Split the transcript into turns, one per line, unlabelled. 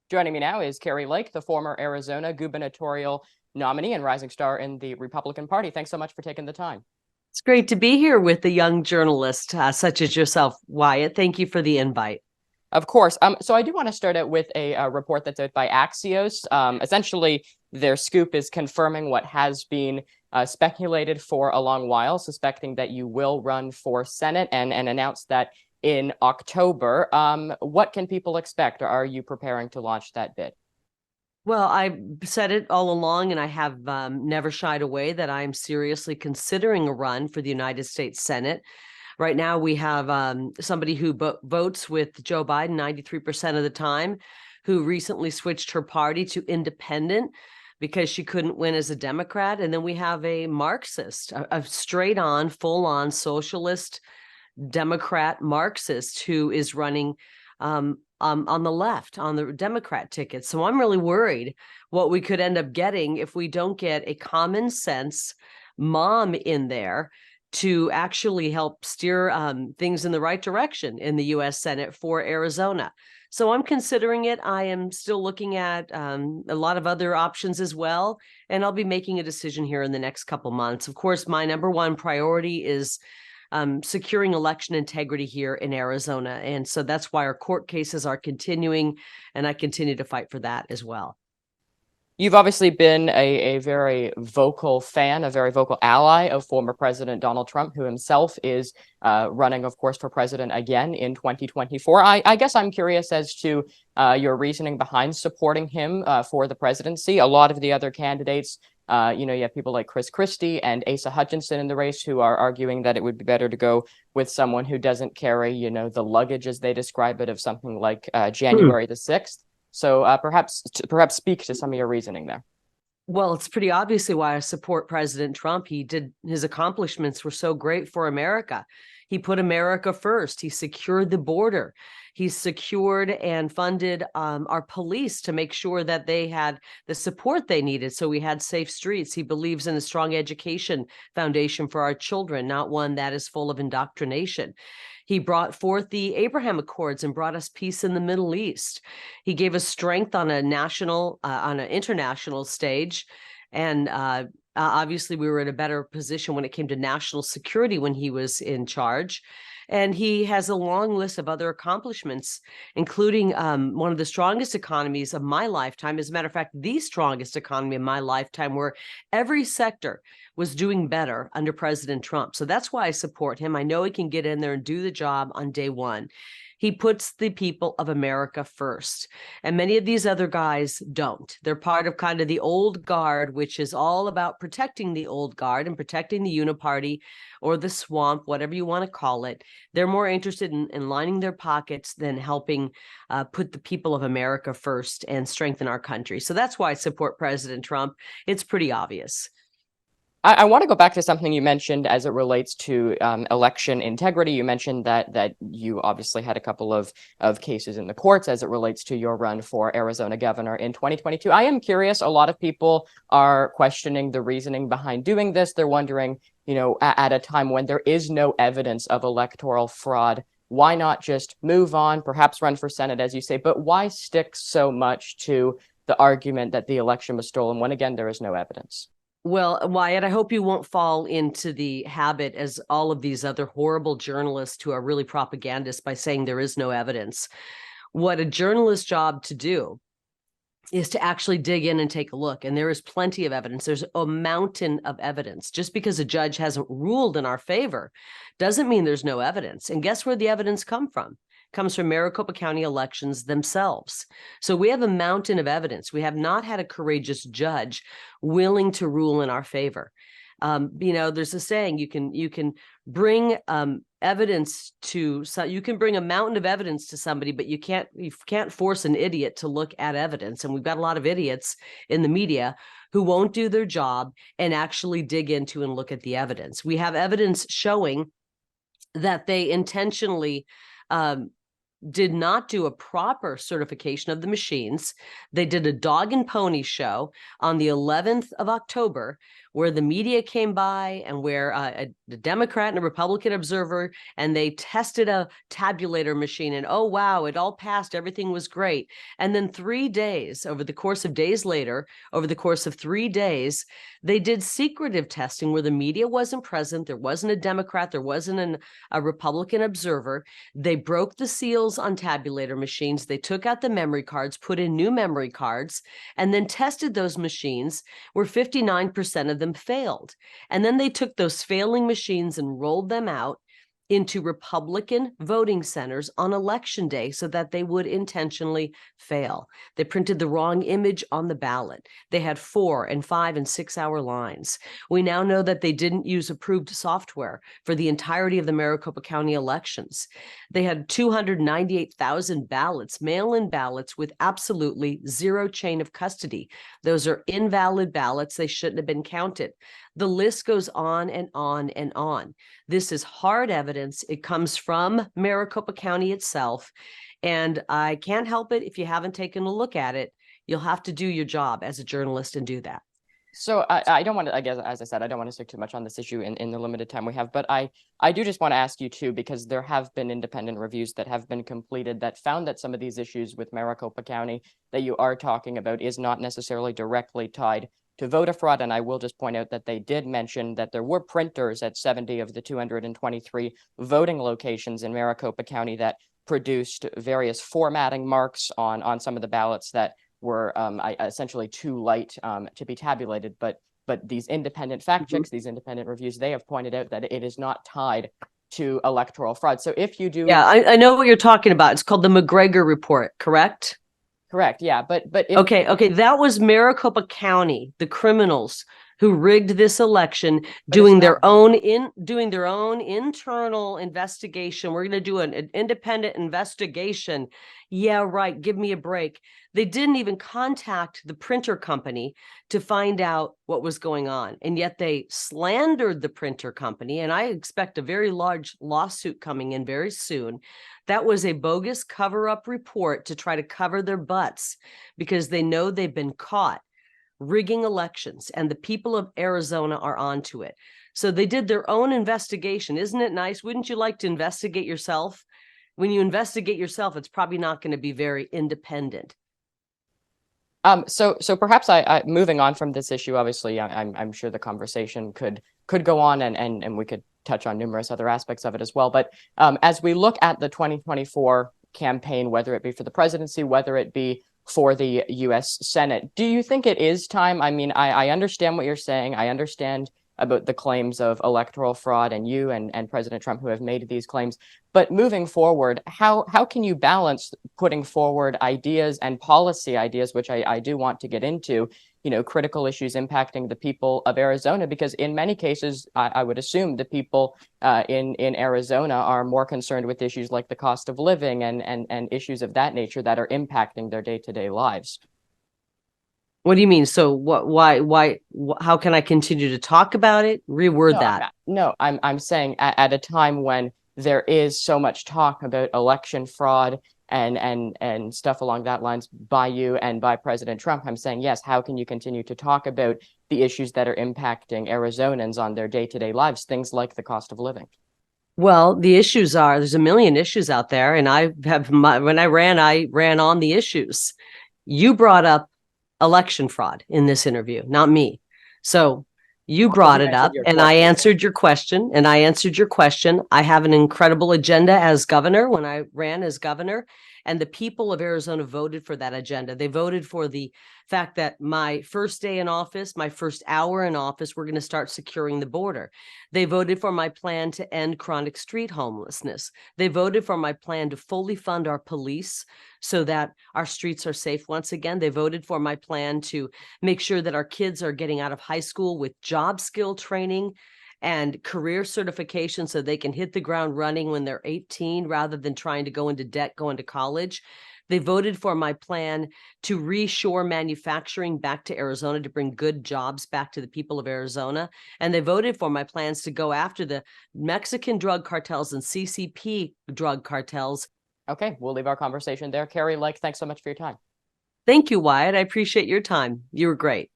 Joining me now is Kari Lake, the former Arizona gubernatorial nominee and rising star in the Republican Party. Thanks so much for taking the time.
It's great to be here with a young journalist such as yourself, Wyatt. Thank you for the invite.
Of course. So I do want to start out with a report that's out by Axios. Essentially, their scoop is confirming what has been speculated for a long while, suspecting that you will run for Senate and announce that in October. What can people expect? Are you preparing to launch that bid?
Well, I said it all along, and I have never shied away that I'm seriously considering a run for the United States Senate. Right now, we have somebody who votes with Joe Biden 93% of the time, who recently switched her party to independent because she couldn't win as a Democrat. And then we have a Marxist, a straight-on, full-on socialist Democrat Marxist who is running on the left on the Democrat ticket. So I'm really worried what we could end up getting if we don't get a common sense mom in there to actually help steer things in the right direction in the U.S. Senate for Arizona. So I'm considering it. I am still looking at a lot of other options as well, and I'll be making a decision here in the next couple months. Of course, my number one priority is securing election integrity here in Arizona. And so that's why our court cases are continuing, and I continue to fight for that as well.
You've obviously been a very vocal fan, a very vocal ally of former President Donald Trump, who himself is running, of course, for president again in 2024. I guess I'm curious as to your reasoning behind supporting him for the presidency. A lot of the other candidates, you have people like Chris Christie and Asa Hutchinson in the race who are arguing that it would be better to go with someone who doesn't carry, the luggage, as they describe it, of something like January the 6th. So perhaps speak to some of your reasoning there.
Well, it's pretty obviously why I support President Trump. His accomplishments were so great for America. He put America first. He secured the border. He secured and funded our police to make sure that they had the support they needed. So we had safe streets. He believes in a strong education foundation for our children, not one that is full of indoctrination. He brought forth the Abraham Accords and brought us peace in the Middle East. He gave us strength on an international stage. And obviously, we were in a better position when it came to national security when he was in charge. And he has a long list of other accomplishments, including one of the strongest economies of my lifetime. As a matter of fact, the strongest economy of my lifetime, where every sector was doing better under President Trump. So that's why I support him. I know he can get in there and do the job on day one. He puts the people of America first. And many of these other guys don't. They're part of kind of the old guard, which is all about protecting the old guard and protecting the uniparty or the swamp, whatever you want to call it. They're more interested in lining their pockets than helping put the people of America first and strengthen our country. So that's why I support President Trump. It's pretty obvious.
I want to go back to something you mentioned as it relates to election integrity. You mentioned that you obviously had a couple of cases in the courts as it relates to your run for Arizona governor in 2022. I am curious. A lot of people are questioning the reasoning behind doing this. They're wondering, at a time when there is no evidence of electoral fraud, why not just move on, perhaps run for Senate, as you say, but why stick so much to the argument that the election was stolen when, again, there is no evidence?
Well, Wyatt, I hope you won't fall into the habit, as all of these other horrible journalists who are really propagandists, by saying there is no evidence. What a journalist's job to do is to actually dig in and take a look. And there is plenty of evidence. There's a mountain of evidence. Just because a judge hasn't ruled in our favor doesn't mean there's no evidence. And guess where the evidence comes from? Comes from Maricopa County elections themselves. So we have a mountain of evidence. We have not had a courageous judge willing to rule in our favor. There's a saying, you can bring evidence to, so you can bring a mountain of evidence to somebody, but you can't force an idiot to look at evidence. And we've got a lot of idiots in the media who won't do their job and actually dig into and look at the evidence. We have evidence showing that they intentionally did not do a proper certification of the machines. They did a dog and pony show on the 11th of October where the media came by and where a Democrat and a Republican observer, and they tested a tabulator machine, and oh, wow, it all passed. Everything was great. And then 3 days, over the course of 3 days, they did secretive testing where the media wasn't present. There wasn't a Democrat. There wasn't a Republican observer. They broke the seals on tabulator machines. They took out the memory cards, put in new memory cards, and then tested those machines where 59% of them failed. And then they took those failing machines and rolled them out into Republican voting centers on election day so that they would intentionally fail. They printed the wrong image on the ballot. They had 4 and 5 and 6 hour lines. We now know that they didn't use approved software for the entirety of the Maricopa County elections. They had 298,000 ballots, mail-in ballots with absolutely zero chain of custody. Those are invalid ballots. They shouldn't have been counted. The list goes on and on and on. This is hard evidence. It comes from Maricopa County itself. And I can't help it if you haven't taken a look at it. You'll have to do your job as a journalist and do that.
So I don't want to, I guess, as I said, I don't want to stick too much on this issue in the limited time we have, but I do just want to ask you too, because there have been independent reviews that have been completed that found that some of these issues with Maricopa County that you are talking about is not necessarily directly tied to voter fraud. And I will just point out that they did mention that there were printers at 70 of the 223 voting locations in Maricopa County that produced various formatting marks on some of the ballots that were essentially too light to be tabulated. But these independent fact checks, these independent reviews, they have pointed out that it is not tied to electoral fraud. So if you do,
yeah, I know what you're talking about. It's called the McGregor report, correct?
Correct. Yeah. But if,
okay. That was Maricopa County, the criminals who rigged this election, doing their own internal investigation. We're going to do an independent investigation. Yeah, right. Give me a break. They didn't even contact the printer company to find out what was going on. And yet they slandered the printer company. And I expect a very large lawsuit coming in very soon. That was a bogus cover-up report to try to cover their butts because they know they've been caught rigging elections, and the people of Arizona are onto it. So they did their own investigation. Isn't it nice? Wouldn't you like to investigate yourself? When you investigate yourself, it's probably not going to be very independent.
So perhaps I moving on from this issue, obviously, I'm sure the conversation could go on and we could touch on numerous other aspects of it as well. But as we look at the 2024 campaign, whether it be for the presidency, whether it be for the U.S. Senate, do you think it is time? I mean, I understand what you're saying. I understand about the claims of electoral fraud and you and President Trump who have made these claims. But moving forward, how can you balance putting forward ideas and policy ideas, which I do want to get into, critical issues impacting the people of Arizona? Because in many cases, I would assume the people in Arizona are more concerned with issues like the cost of living and issues of that nature that are impacting their day-to-day lives.
What do you mean? So why, how can I continue to talk about it? Reword that.
No, I'm saying at a time when there is so much talk about election fraud and stuff along that lines by you and by President Trump, I'm saying, yes, how can you continue to talk about the issues that are impacting Arizonans on their day-to-day lives, things like the cost of living?
Well, the issues are, there's a million issues out there. And when I ran on the issues. You brought up election fraud in this interview, not me. So you brought it up and I answered your question I have an incredible agenda as governor when I ran as governor, and the people of Arizona voted for that agenda. They voted for the fact that my first day in office, my first hour in office, we're going to start securing the border. They voted for my plan to end chronic street homelessness. They voted for my plan to fully fund our police so that our streets are safe once again. They voted for my plan to make sure that our kids are getting out of high school with job skill training and career certification so they can hit the ground running when they're 18 rather than trying to go into debt going to college. They voted for my plan to reshore manufacturing back to Arizona to bring good jobs back to the people of Arizona. And they voted for my plans to go after the Mexican drug cartels and CCP drug cartels.
Okay, we'll leave our conversation there. Kari Lake, thanks so much for your time.
Thank you, Wyatt. I appreciate your time. You were great.